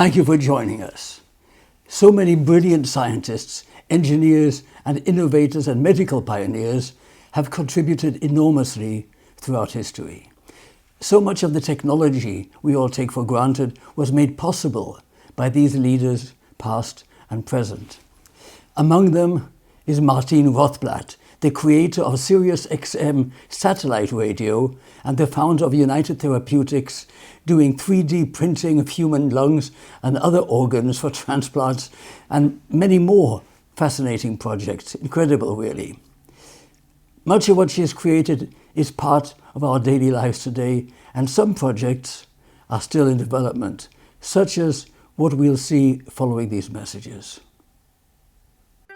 Thank you for joining us. So many brilliant scientists, engineers, and innovators and medical pioneers have contributed enormously throughout history. So much of the technology we all take for granted was made possible by these leaders, past and present. Among them is Martine Rothblatt, the creator of SiriusXM Satellite Radio and the founder of United Therapeutics, doing 3D printing of human lungs and other organs for transplants, and many more fascinating projects. Incredible, really. Much of what she has created is part of our daily lives today, and some projects are still in development, such as what we'll see following these messages.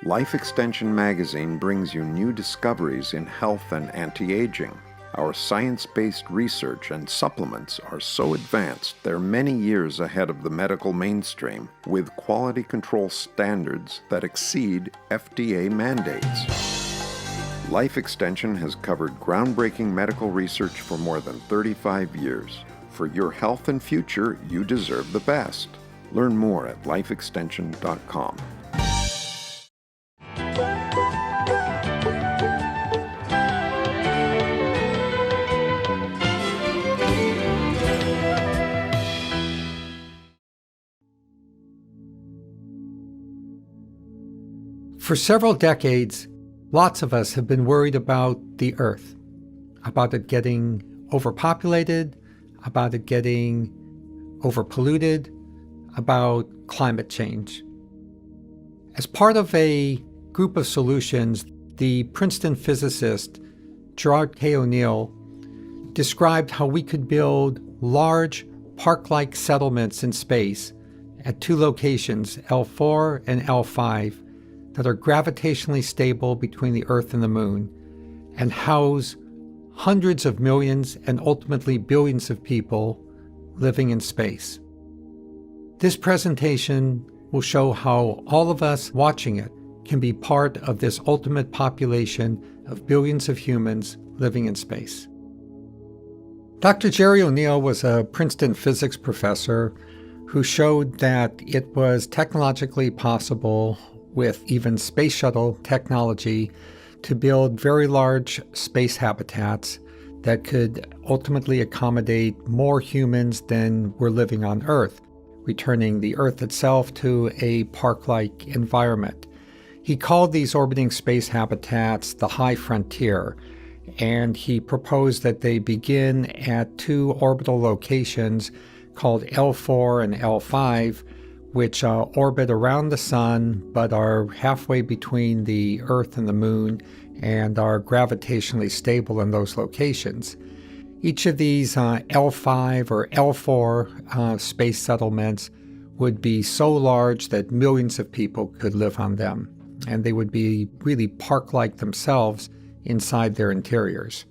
Life Extension magazine brings you new discoveries in health and anti-aging. Our science-based research and supplements are so advanced they're many years ahead of the medical mainstream, with quality control standards that exceed FDA mandates. Life Extension has covered groundbreaking medical research for more than 35 years. For your health and future, you deserve the best. Learn more at lifeextension.com. For several decades, lots of us have been worried about the Earth, about it getting overpopulated, about it getting overpolluted, about climate change. As part of a group of solutions, the Princeton physicist Gerard K. O'Neill described how we could build large park-like settlements in space at two locations, L4 and L5, that are gravitationally stable between the Earth and the Moon, and house hundreds of millions and ultimately billions of people living in space. This presentation will show how all of us watching it can be part of this ultimate population of billions of humans living in space. Dr. Jerry O'Neill was a Princeton physics professor who showed that it was technologically possible with even space shuttle technology to build very large space habitats that could ultimately accommodate more humans than were living on Earth, returning the Earth itself to a park-like environment. He called these orbiting space habitats the high frontier, and he proposed that they begin at two orbital locations called L4 and L5, which orbit around the sun but are halfway between the Earth and the Moon and are gravitationally stable in those locations. Each of these L5 or L4 space settlements would be so large that millions of people could live on them, and they would be really park-like themselves inside their interiors.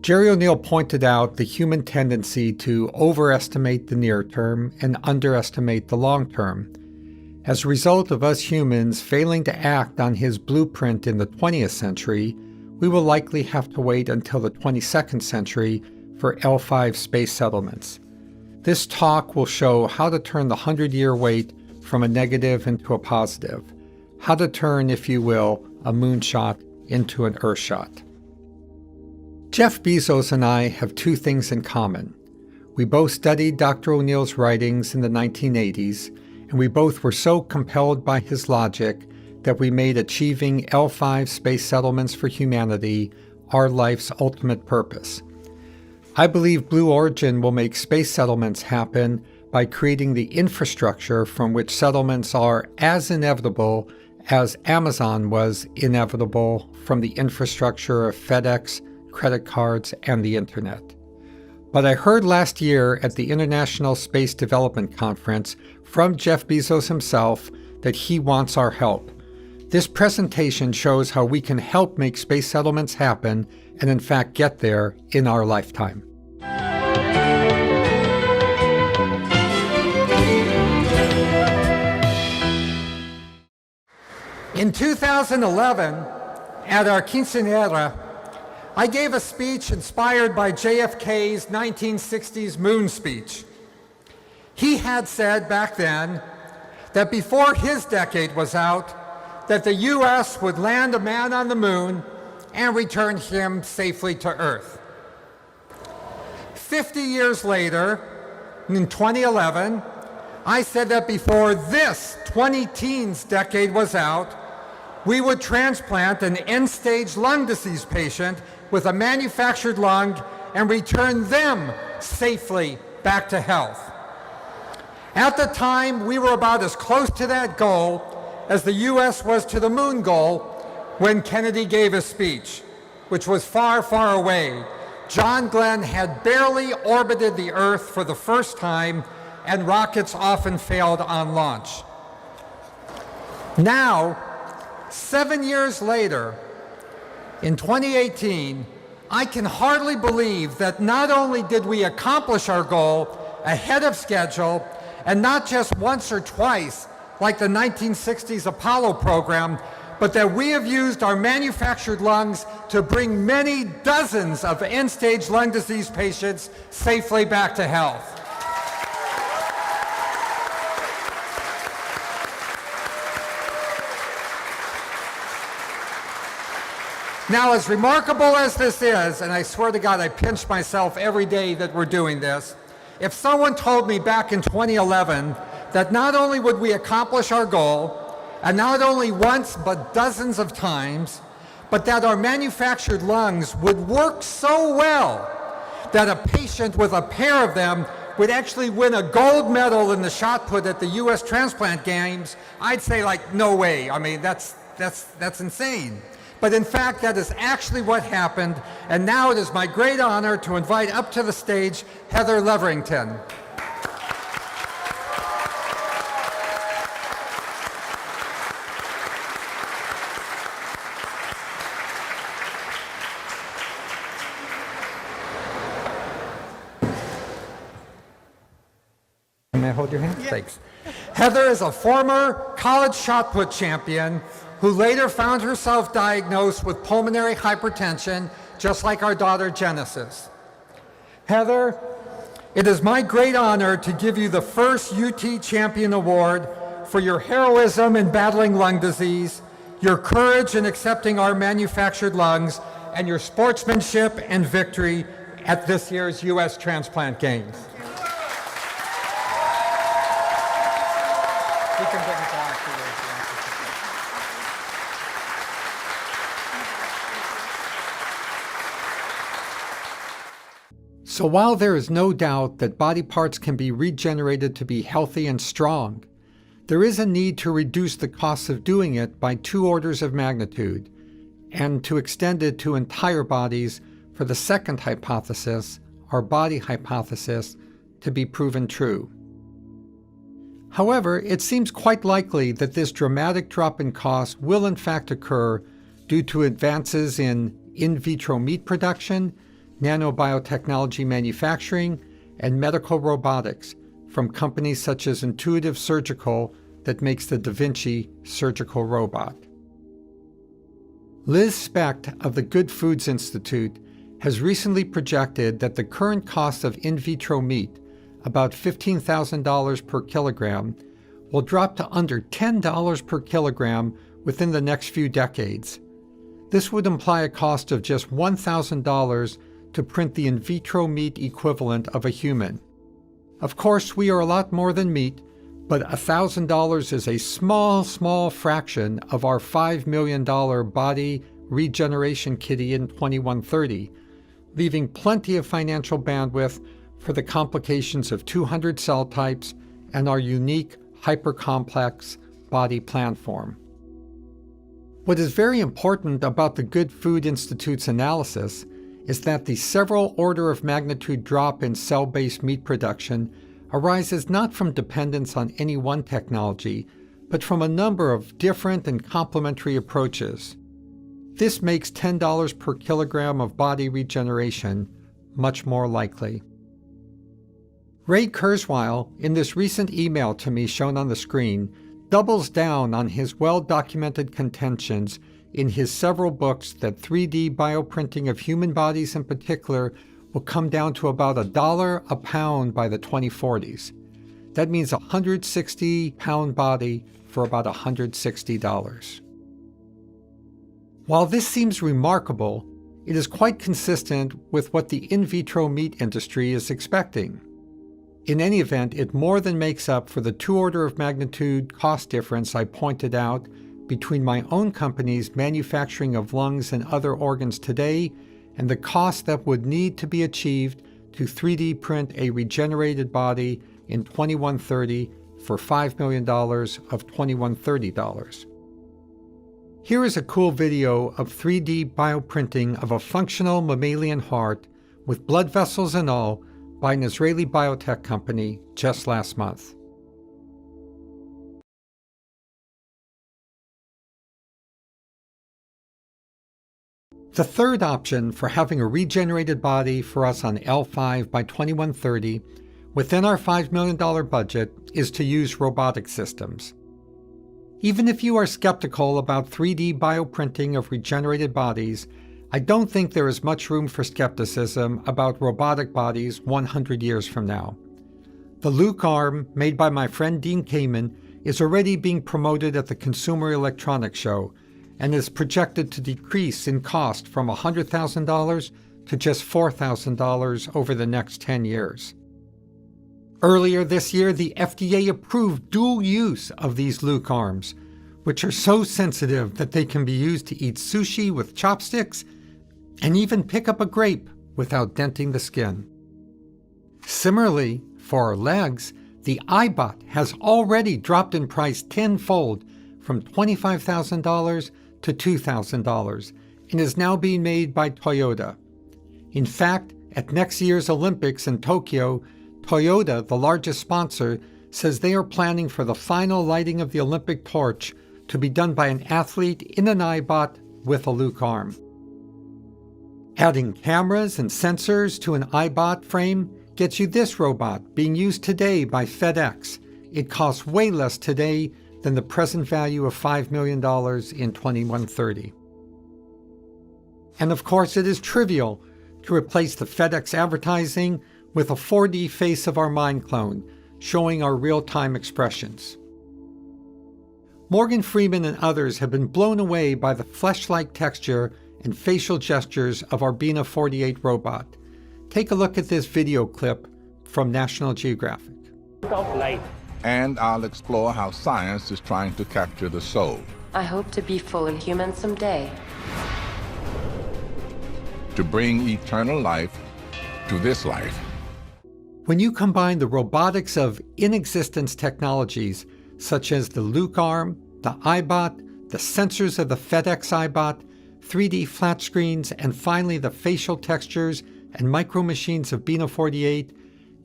Jerry O'Neill pointed out the human tendency to overestimate the near term and underestimate the long term. As a result of us humans failing to act on his blueprint in the 20th century, we will likely have to wait until the 22nd century for L5 space settlements. This talk will show how to turn the 100-year wait from a negative into a positive, how to turn, if you will, a moonshot into an earthshot. Jeff Bezos and I have two things in common. We both studied Dr. O'Neill's writings in the 1980s, and we both were so compelled by his logic that we made achieving L5 space settlements for humanity our life's ultimate purpose. I believe Blue Origin will make space settlements happen by creating the infrastructure from which settlements are as inevitable as Amazon was inevitable from the infrastructure of FedEx, credit cards, and the internet. But I heard last year at the International Space Development Conference from Jeff Bezos himself that he wants our help. This presentation shows how we can help make space settlements happen and in fact get there in our lifetime. In 2011, at our quinceañera, I gave a speech inspired by JFK's 1960s moon speech. He had said back then that before his decade was out, that the U.S. would land a man on the moon and return him safely to Earth. 50 years later, in 2011, I said that before this 20-teens decade was out, we would transplant an end-stage lung disease patient with a manufactured lung and return them safely back to health. At the time, we were about as close to that goal as the U.S. was to the moon goal when Kennedy gave his speech, which was far, far away. John Glenn had barely orbited the Earth for the first time, and rockets often failed on launch. Now, 7 years later, in 2018, I can hardly believe that not only did we accomplish our goal ahead of schedule, and not just once or twice, like the 1960s Apollo program, but that we have used our manufactured lungs to bring many dozens of end-stage lung disease patients safely back to health. Now, as remarkable as this is, and I swear to God, I pinch myself every day that we're doing this, if someone told me back in 2011 that not only would we accomplish our goal, and not only once, but dozens of times, but that our manufactured lungs would work so well that a patient with a pair of them would actually win a gold medal in the shot put at the U.S. Transplant Games, I'd say, like, no way. I mean, that's insane. But in fact, that is actually what happened, and now it is my great honor to invite up to the stage Heather Leverington. May I hold your hand? Yeah. Thanks. Heather is a former college shot put champion who later found herself diagnosed with pulmonary hypertension, just like our daughter Genesis. Heather, it is my great honor to give you the first UT Champion Award for your heroism in battling lung disease, your courage in accepting our manufactured lungs, and your sportsmanship and victory at this year's U.S. Transplant Games. You can bring it back to you. So while there is no doubt that body parts can be regenerated to be healthy and strong, there is a need to reduce the costs of doing it by 2 orders of magnitude, and to extend it to entire bodies for the second hypothesis, our body hypothesis, to be proven true. However, it seems quite likely that this dramatic drop in cost will in fact occur due to advances in vitro meat production, nanobiotechnology manufacturing, and medical robotics from companies such as Intuitive Surgical that makes the Da Vinci surgical robot. Liz Specht of the Good Foods Institute has recently projected that the current cost of in vitro meat, about $15,000 per kilogram, will drop to under $10 per kilogram within the next few decades. This would imply a cost of just $1,000 to print the in vitro meat equivalent of a human. Of course, we are a lot more than meat, but $1,000 is a small fraction of our $5 million body regeneration kitty in 2130, leaving plenty of financial bandwidth for the complications of 200 cell types and our unique hypercomplex body planform. What is very important about the Good Food Institute's analysis is that the several order of magnitude drop in cell-based meat production arises not from dependence on any one technology, but from a number of different and complementary approaches. This makes $10 per kilogram of body regeneration much more likely. Ray Kurzweil, in this recent email to me shown on the screen, doubles down on his well-documented contentions in his several books that 3D bioprinting of human bodies in particular will come down to about $1 a pound by the 2040s. That means a 160-pound body for about $160. While this seems remarkable, it is quite consistent with what the in vitro meat industry is expecting. In any event, it more than makes up for the 2 order of magnitude cost difference I pointed out between my own company's manufacturing of lungs and other organs today and the cost that would need to be achieved to 3D print a regenerated body in 2130 for $5 million of $2130. Here is a cool video of 3D bioprinting of a functional mammalian heart with blood vessels and all by an Israeli biotech company just last month. The third option for having a regenerated body for us on L5 by 2130 within our $5 million budget is to use robotic systems. Even if you are skeptical about 3D bioprinting of regenerated bodies, I don't think there is much room for skepticism about robotic bodies 100 years from now. The Luke arm, made by my friend Dean Kamen, is already being promoted at the Consumer Electronics Show and is projected to decrease in cost from $100,000 to just $4,000 over the next 10 years. Earlier this year, the FDA approved dual use of these Luke arms, which are so sensitive that they can be used to eat sushi with chopsticks and even pick up a grape without denting the skin. Similarly, for our legs, the iBot has already dropped in price tenfold from $25,000 to $2,000 and is now being made by Toyota. In fact, at next year's Olympics in Tokyo, Toyota, the largest sponsor, says they are planning for the final lighting of the Olympic torch to be done by an athlete in an iBot with a Luke arm. Adding cameras and sensors to an iBot frame gets you this robot being used today by FedEx. It costs way less today than the present value of $5 million in 2130. And of course, it is trivial to replace the FedEx advertising with a 4D face of our mind clone, showing our real-time expressions. Morgan Freeman and others have been blown away by the flesh-like texture and facial gestures of our Bina 48 robot. Take a look at this video clip from National Geographic. And I'll explore how science is trying to capture the soul. I hope to be fully human someday. To bring eternal life to this life. When you combine the robotics of in-existence technologies, such as the Luke arm, the iBot, the sensors of the FedEx iBot, 3D flat screens, and finally the facial textures and micro machines of Bina 48,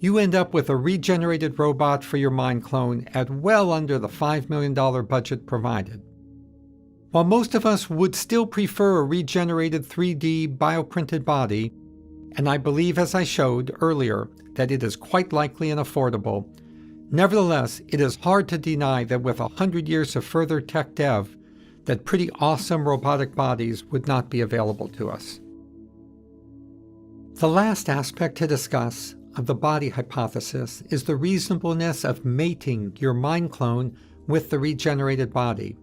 you end up with a regenerated robot for your mind clone at well under the $5 million budget provided. While most of us would still prefer a regenerated 3D bioprinted body, and I believe, as I showed earlier, that it is quite likely and affordable, nevertheless, it is hard to deny that with 100 years of further tech dev, that pretty awesome robotic bodies would not be available to us. The last aspect to discuss of the body hypothesis is the reasonableness of mating your mind clone with the regenerated body.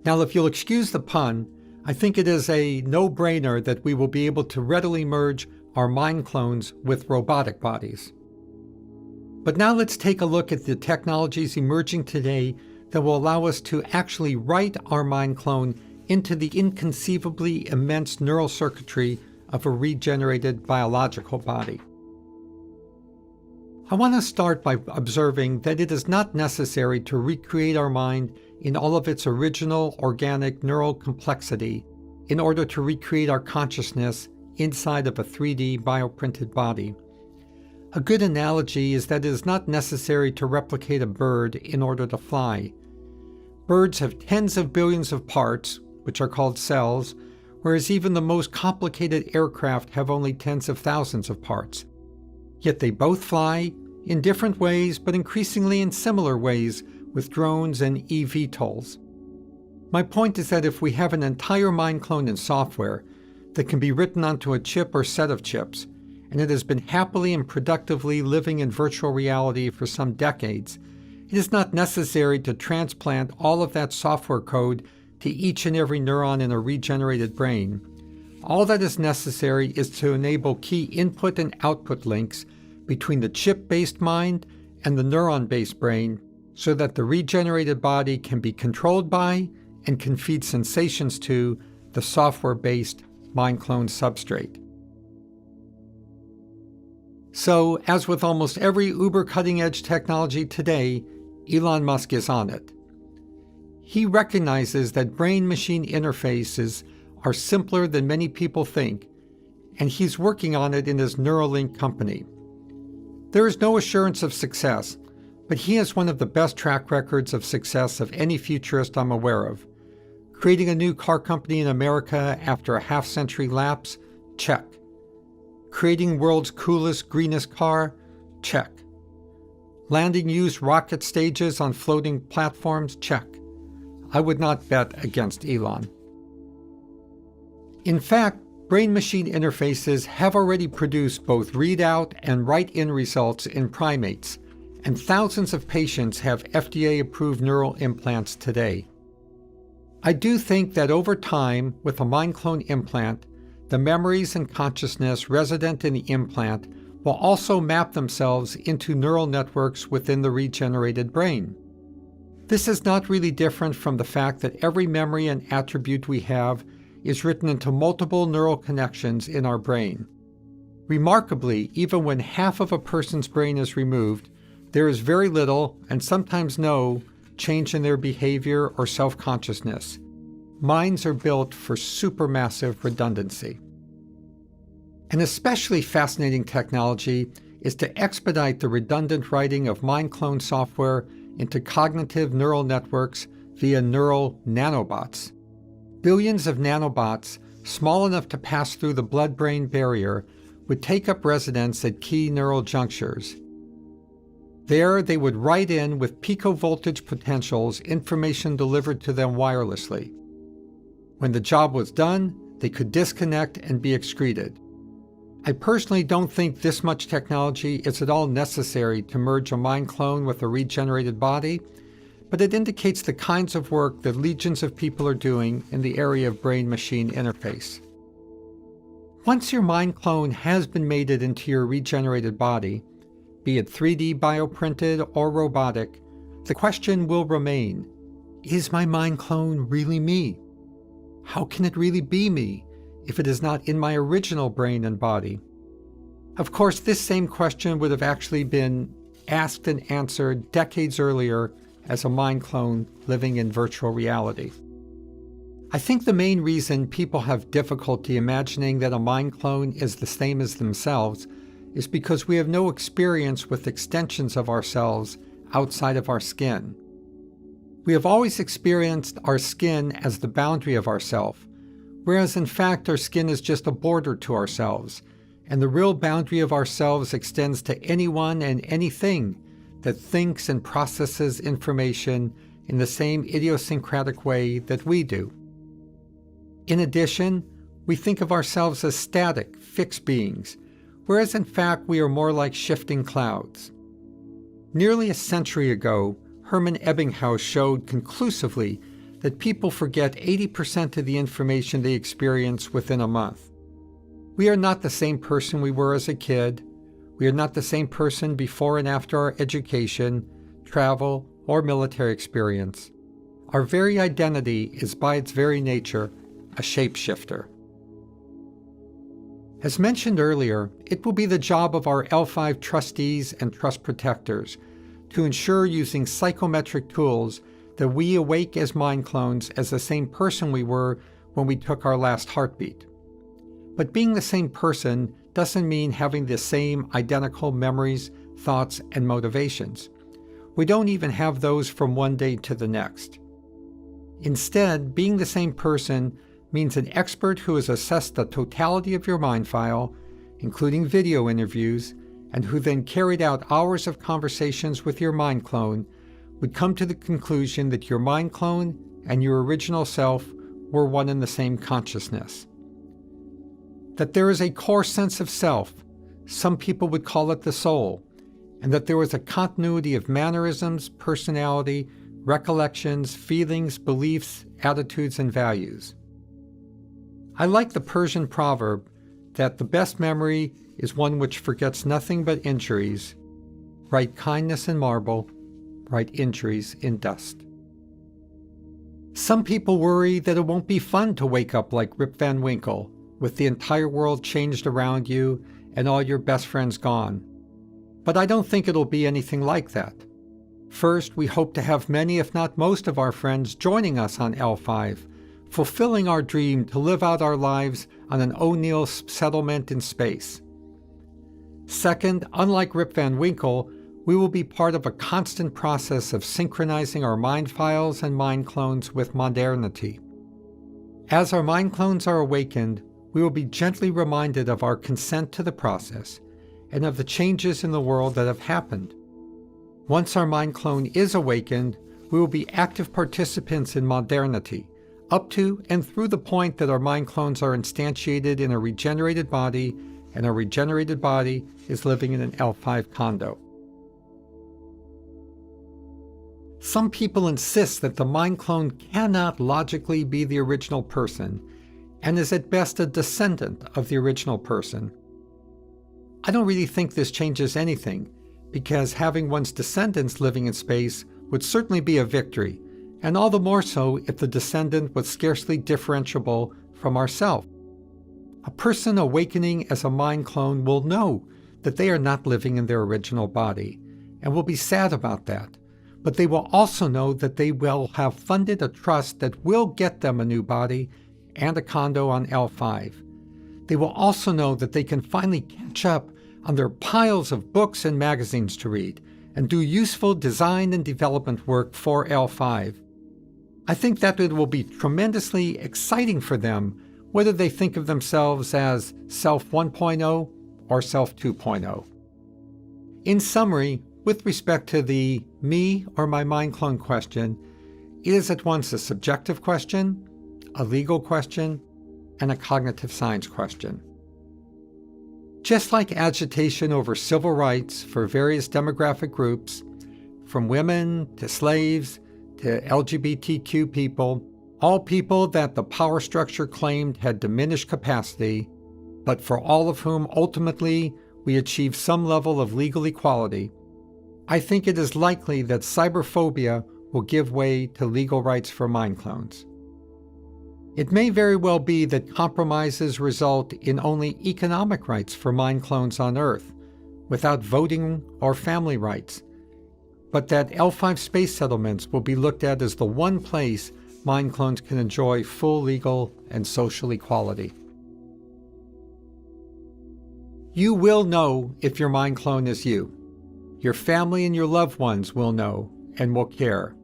Now, if you'll excuse the pun, I think it is a no-brainer that we will be able to readily merge our mind clones with robotic bodies. But now let's take a look at the technologies emerging today that will allow us to actually write our mind clone into the inconceivably immense neural circuitry of a regenerated biological body. I want to start by observing that it is not necessary to recreate our mind in all of its original organic neural complexity in order to recreate our consciousness inside of a 3D bioprinted body. A good analogy is that it is not necessary to replicate a bird in order to fly. Birds have tens of billions of parts, which are called cells, whereas even the most complicated aircraft have only tens of thousands of parts. Yet they both fly in different ways, but increasingly in similar ways with drones and eVTOLs. My point is that if we have an entire mind clone in software that can be written onto a chip or set of chips, and it has been happily and productively living in virtual reality for some decades, it is not necessary to transplant all of that software code to each and every neuron in a regenerated brain. All that is necessary is to enable key input and output links between the chip-based mind and the neuron-based brain so that the regenerated body can be controlled by and can feed sensations to the software-based mind clone substrate. So, as with almost every uber cutting-edge technology today, Elon Musk is on it. He recognizes that brain-machine interfaces are simpler than many people think, and he's working on it in his Neuralink company. There is no assurance of success, but he has one of the best track records of success of any futurist I'm aware of. Creating a new car company in America after a half-century lapse? Check. Creating world's coolest, greenest car? Check. Landing used rocket stages on floating platforms? Check. I would not bet against Elon. In fact, brain-machine interfaces have already produced both readout and write-in results in primates, and thousands of patients have FDA-approved neural implants today. I do think that over time, with a mind clone implant, the memories and consciousness resident in the implant will also map themselves into neural networks within the regenerated brain. This is not really different from the fact that every memory and attribute we have is written into multiple neural connections in our brain. Remarkably, even when half of a person's brain is removed, there is very little, and sometimes no, change in their behavior or self-consciousness. Minds are built for supermassive redundancy. An especially fascinating technology is to expedite the redundant writing of mind clone software into cognitive neural networks via neural nanobots. Billions of nanobots, small enough to pass through the blood-brain barrier, would take up residence at key neural junctures. There, they would write in with picovoltage potentials information delivered to them wirelessly. When the job was done, they could disconnect and be excreted. I personally don't think this much technology is at all necessary to merge a mind clone with a regenerated body, but it indicates the kinds of work that legions of people are doing in the area of brain-machine interface. Once your mind clone has been mated into your regenerated body, be it 3D bioprinted or robotic, the question will remain, is my mind clone really me? How can it really be me if it is not in my original brain and body? Of course, this same question would have actually been asked and answered decades earlier as a mind clone living in virtual reality. I think the main reason people have difficulty imagining that a mind clone is the same as themselves is because we have no experience with extensions of ourselves outside of our skin. We have always experienced our skin as the boundary of ourself, whereas in fact our skin is just a border to ourselves, and the real boundary of ourselves extends to anyone and anything that thinks and processes information in the same idiosyncratic way that we do. In addition, we think of ourselves as static, fixed beings, whereas in fact we are more like shifting clouds. Nearly a century ago, Hermann Ebbinghaus showed conclusively that people forget 80% of the information they experience within a month. We are not the same person we were as a kid. We are not the same person before and after our education, travel, or military experience. Our very identity is by its very nature a shapeshifter. As mentioned earlier, it will be the job of our L5 trustees and trust protectors to ensure using psychometric tools that we awake as mind clones as the same person we were when we took our last heartbeat. But being the same person doesn't mean having the same identical memories, thoughts, and motivations. We don't even have those from one day to the next. Instead, being the same person means an expert who has assessed the totality of your mind file, including video interviews, and who then carried out hours of conversations with your mind clone, would come to the conclusion that your mind clone and your original self were one and the same consciousness. That there is a core sense of self, Some people would call it the soul, and that there was a continuity of mannerisms, personality, recollections, feelings, beliefs, attitudes, and values. I like the Persian proverb that the best memory is one which forgets nothing but injuries. Write kindness in marble, write injuries in dust. Some people worry that it won't be fun to wake up like Rip Van Winkle, with the entire world changed around you and all your best friends gone. But I don't think it'll be anything like that. First, we hope to have many, if not most, of our friends joining us on L5, fulfilling our dream to live out our lives on an O'Neill settlement in space. Second, unlike Rip Van Winkle, we will be part of a constant process of synchronizing our mind files and mind clones with modernity. As our mind clones are awakened, we will be gently reminded of our consent to the process and of the changes in the world that have happened. Once our mind clone is awakened, we will be active participants in modernity, up to and through the point that our mind clones are instantiated in a regenerated body, and our regenerated body is living in an L5 condo. Some people insist that the mind clone cannot logically be the original person, and is at best a descendant of the original person. I don't really think this changes anything, because having one's descendants living in space would certainly be a victory, and all the more so if the descendant was scarcely differentiable from ourselves. A person awakening as a mind clone will know that they are not living in their original body, and will be sad about that. But they will also know that they will have funded a trust that will get them a new body and a condo on L5. They will also know that they can finally catch up on their piles of books and magazines to read and do useful design and development work for L5. I think that it will be tremendously exciting for them, whether they think of themselves as Self 1.0 or Self 2.0. In summary, with respect to the me or my mind clone question, it is at once a subjective question, a legal question, and a cognitive science question. Just like agitation over civil rights for various demographic groups, from women to slaves to LGBTQ people, all people that the power structure claimed had diminished capacity, but for all of whom ultimately we achieved some level of legal equality, I think it is likely that cyberphobia will give way to legal rights for mind clones. It may very well be that compromises result in only economic rights for mind clones on Earth, without voting or family rights, but that L5 space settlements will be looked at as the one place mind clones can enjoy full legal and social equality. You will know if your mind clone is you. Your family and your loved ones will know and will care.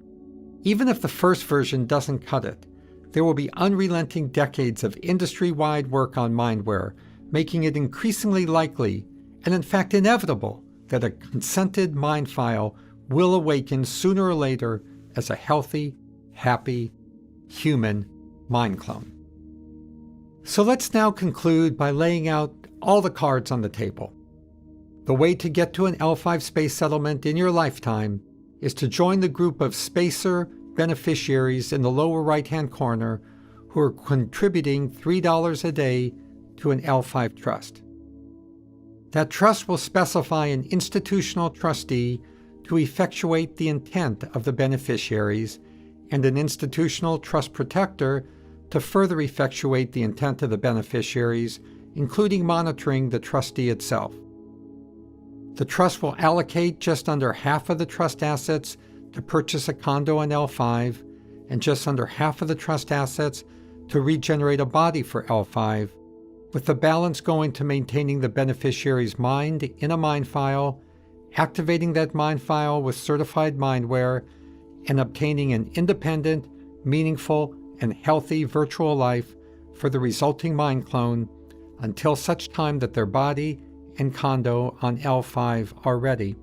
Even if the first version doesn't cut it, there will be unrelenting decades of industry-wide work on mindware, making it increasingly likely, and in fact inevitable, that a consented mind file will awaken sooner or later as a healthy, happy, human mind clone. So let's now conclude by laying out all the cards on the table. The way to get to an L5 space settlement in your lifetime is to join the group of spacer beneficiaries in the lower right-hand corner who are contributing $3 a day to an L5 trust. That trust will specify an institutional trustee to effectuate the intent of the beneficiaries and an institutional trust protector to further effectuate the intent of the beneficiaries, including monitoring the trustee itself. The trust will allocate just under half of the trust assets to purchase a condo on L5 and just under half of the trust assets to regenerate a body for L5, with the balance going to maintaining the beneficiary's mind in a mind file, activating that mind file with certified mindware, and obtaining an independent, meaningful, and healthy virtual life for the resulting mind clone until such time that their body and condo on L5 are ready.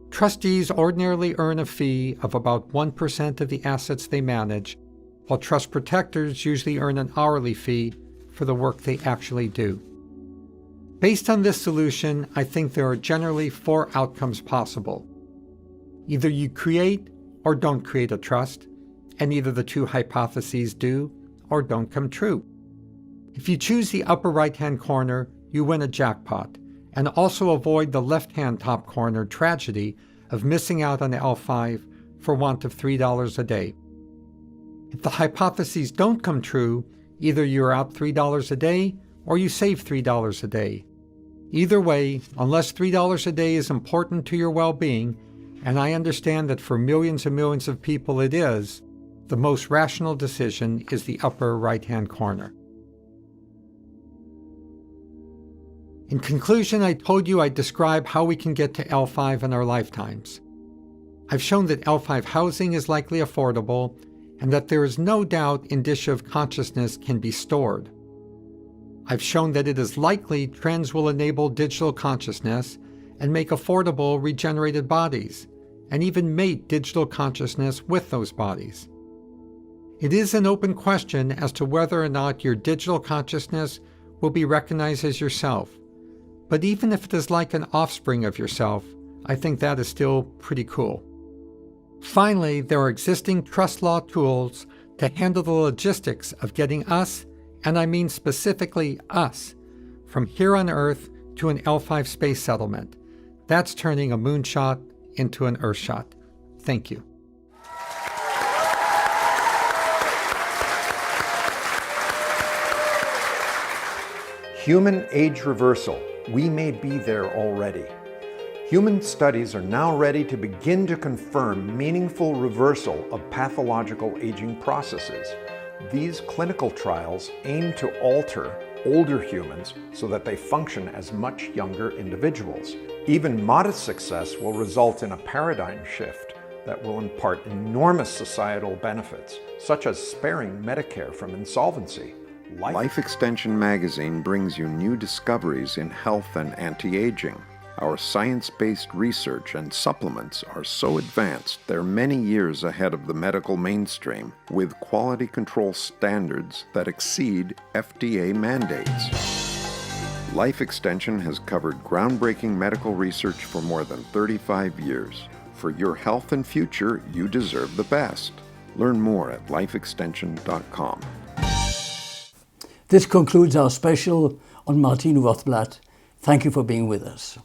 Trustees ordinarily earn a fee of about 1% of the assets they manage, while trust protectors usually earn an hourly fee for the work they actually do. Based on this solution, I think there are generally 4 outcomes possible. Either you create or don't create a trust, and either the 2 hypotheses do or don't come true. If you choose the upper right-hand corner, you win a jackpot, and also avoid the left-hand top corner tragedy of missing out on L5 for want of $3 a day. If the hypotheses don't come true, either you're out $3 a day or you save $3 a day. Either way, unless $3 a day is important to your well-being, and I understand that for millions and millions of people it is, the most rational decision is the upper right-hand corner. In conclusion, I told you I'd describe how we can get to L5 in our lifetimes. I've shown that L5 housing is likely affordable, and that there is no doubt indicia of consciousness can be stored. I've shown that it is likely trends will enable digital consciousness and make affordable regenerated bodies, and even mate digital consciousness with those bodies. It is an open question as to whether or not your digital consciousness will be recognized as yourself. But even if it is like an offspring of yourself, I think that is still pretty cool. Finally, there are existing trust law tools to handle the logistics of getting us, and I mean specifically us, from here on Earth to an L5 space settlement. That's turning a moonshot into an Earthshot. Thank you. Human age reversal. We may be there already. Human studies are now ready to begin to confirm meaningful reversal of pathological aging processes. These clinical trials aim to alter older humans so that they function as much younger individuals. Even modest success will result in a paradigm shift that will impart enormous societal benefits, such as sparing Medicare from insolvency. Life Extension magazine brings you new discoveries in health and anti-aging. Our science-based research and supplements are so advanced they're many years ahead of the medical mainstream, with quality control standards that exceed FDA mandates. Life Extension has covered groundbreaking medical research for more than 35 years. For your health and future, you deserve the best. Learn more at lifeextension.com. This concludes our special on Martine Rothblatt. Thank you for being with us.